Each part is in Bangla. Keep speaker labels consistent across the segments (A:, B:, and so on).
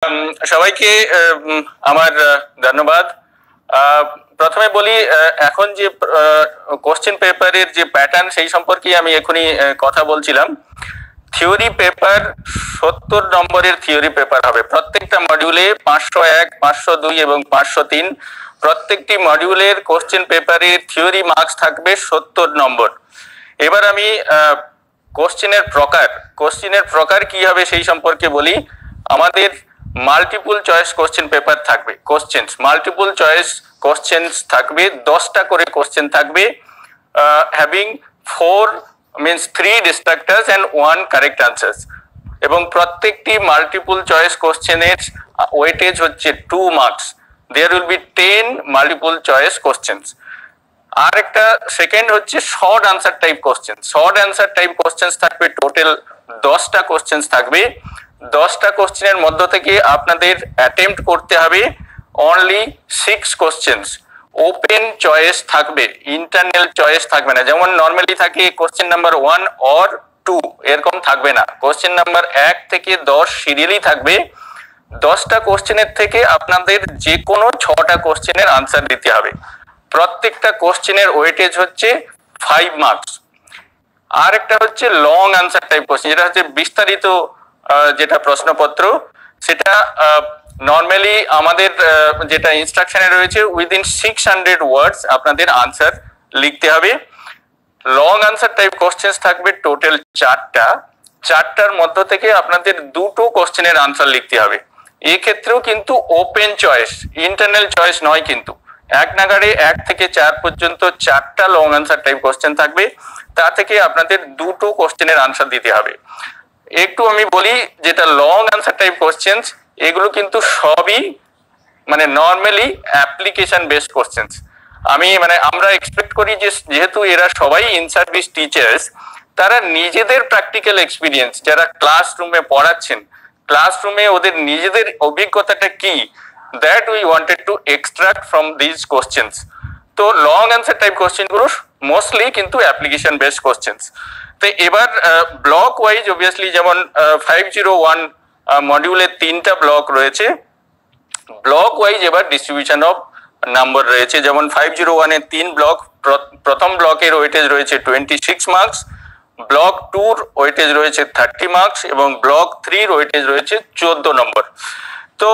A: সবাইকে আমার ধন্যবাদ। প্রথমে বলি, এখন যে কোশ্চেন পেপারের যে প্যাটার্ন সেই সম্পর্কে আমি এখনই কথা বলছিলাম। থিওরি পেপার 70 নম্বরের থিওরি পেপার হবে। প্রত্যেকটা মডিউলে 501, 502 এবং 503 প্রত্যেকটি মডিউলের কোশ্চেন পেপারের থিওরি মার্কস থাকবে 70 নম্বর। এবার আমি কোশ্চেনের প্রকার কি হবে সেই সম্পর্কে বলি। আমাদের মাল্টিপল চয়েস কোশ্চেন পেপার থাকবে। মাল্টিপল চয়েস কোশ্চেন্স থাকবে, 10টা করে কোশ্চেন থাকবে, having 3 distractors and 1 correct answers. এবং প্রত্যেকটি মাল্টিপল চয়েস কোশ্চেনের ওয়েটেজ হচ্ছে 2 marks. There will be 10 multiple choice questions. আর একটা সেকেন্ড হচ্ছে শর্ট আনসার টাইপ কোশ্চেন্স থাকবে। টোটাল 10টা কোশ্চেন্স থাকবে। 10টা কোশ্চেনের মধ্য থেকে আপনাদের অ্যাটেম্প্ট করতে হবে অনলি 6 কোশ্চেন্স। ওপেন চয়েস থাকবে, ইন্টারনাল চয়েস থাকবে না। যেমন নর্মালি থাকে কোশ্চেন নাম্বার 1 অর 2, এরকম থাকবে না। কোশ্চেন নাম্বার 1 থেকে 10 সিরিয়ালি থাকবে। 10টা কোশ্চেনের থেকে আপনাদের যে কোনো 6টা কোশ্চেনের আনসার দিতে হবে। প্রত্যেকটা কোশ্চেনের ওয়েটেজ হচ্ছে 5 মার্কস। আর একটা হচ্ছে লং আনসার টাইপ কোশ্চেন, যেটা হচ্ছে বিস্তারিত যেটা প্রশ্নপত্র, সেটা নর্মালি আমাদের যেটা ইনস্ট্রাকশনে রয়েছে উইদিন 600 ওয়ার্ডস আপনাদের আনসার লিখতে হবে। লং আনসার টাইপ কোশ্চেন্স থাকবে টোটাল 4টার মধ্য থেকে আপনাদের 2টো কোশ্চেনের আনসার লিখতে হবে। এক্ষেত্রেও কিন্তু ওপেন চয়েস, ইন্টারনাল চয়েস নয়, কিন্তু এক নাগাড়ে 1 থেকে 4 পর্যন্ত 4টা লং আনসার টাইপ কোশ্চেন থাকবে। তা থেকে আপনাদের 2টো কোশ্চেনের আনসার দিতে হবে। একটু আমি বলি, যেটা লং আনসার টাইপ কোশ্চেন্স, এগুলো কিন্তু সবই নর্মালি অ্যাপ্লিকেশন বেসড কোশ্চেন্স। আমরা এক্সপেক্ট করি যে যেহেতু এরা সবাই ইন সার্ভিস টিচার্স, তারা নিজেদের প্র্যাকটিক্যাল এক্সপিরিয়েন্স, যারা ক্লাসরুমে পড়াচ্ছেন, ক্লাসরুমে ওদের নিজেদের অভিজ্ঞতাটা কি, that we wanted to extract from this questions. তো লং আনসার টাইপ কোশ্চেন গুলো মোস্টলি কিন্তু অ্যাপ্লিকেশন বেসড কোশ্চেন্স। তো এবার ব্লক ওয়াইজ অবভিয়াসলি, যেমন 501 মডিউলে 3টা ব্লক রয়েছে। ব্লক ওয়াইজ এবার ডিস্ট্রিবিউশন অফ নাম্বার রয়েছে। যেমন 501 এর 3 ব্লক। প্রথম ব্লকের ওয়েটেজ রয়েছে 26 মার্কস, ব্লক 2 ওয়েটেজ রয়েছে 30 মার্কস এবং ব্লক 3 ওয়েটেজ রয়েছে 14 নম্বর। তো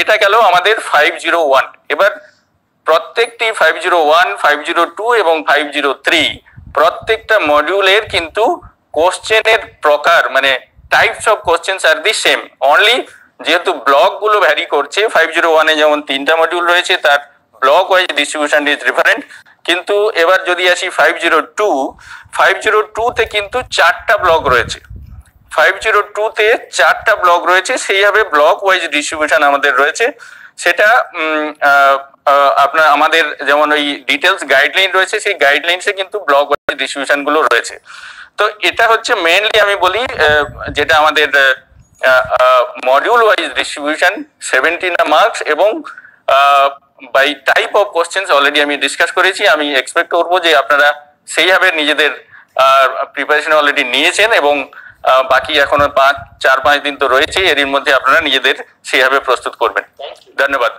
A: এটা গেল আমাদের 501। এবার প্রত্যেকটি 501, 502 এবং 503 প্রত্যেকটা মডিউলের কিন্তু কোশ্চেনের প্রকার, টাইপস অফ কোশ্চেন্স আর দি সেম, অনলি যেহেতু ব্লক গুলো ভ্যারি করছে। 501 এ যেমন 3টা মডিউল রয়েছে, তার block wise distribution is different. কিন্তু এবার যদি আসি 502 তে কিন্তু 4টা ব্লক রয়েছে। 502 তে 4টা ব্লক রয়েছে, সেইভাবে ব্লক ওয়াইজ ডিস্ট্রিবিউশন আমাদের রয়েছে। সেটা আমাদের যেমন ওই ডিটেলস গাইডলাইন রয়েছে, সেই গাইডলাইনসে কিন্তু ব্লক ওয়াইজ ডিস্ট্রিবিউশন গুলো রয়েছে। তো এটা হচ্ছে মেইনলি আমি বলি যেটা আমাদের মডিউল ওয়াইজ ডিস্ট্রিবিউশন 17 মার্কস এবং by type of questions already আমি ডিসকাস করেছি। আমি এক্সপেক্ট করবো যে আপনারা সেইভাবে নিজেদের প্রিপারেশন অলরেডি নিয়েছেন এবং বাকি এখনো 4-5 দিন তো রয়েছে, এর মধ্যে আপনারা নিজেদের সেইভাবে প্রস্তুত করবেন। ধন্যবাদ।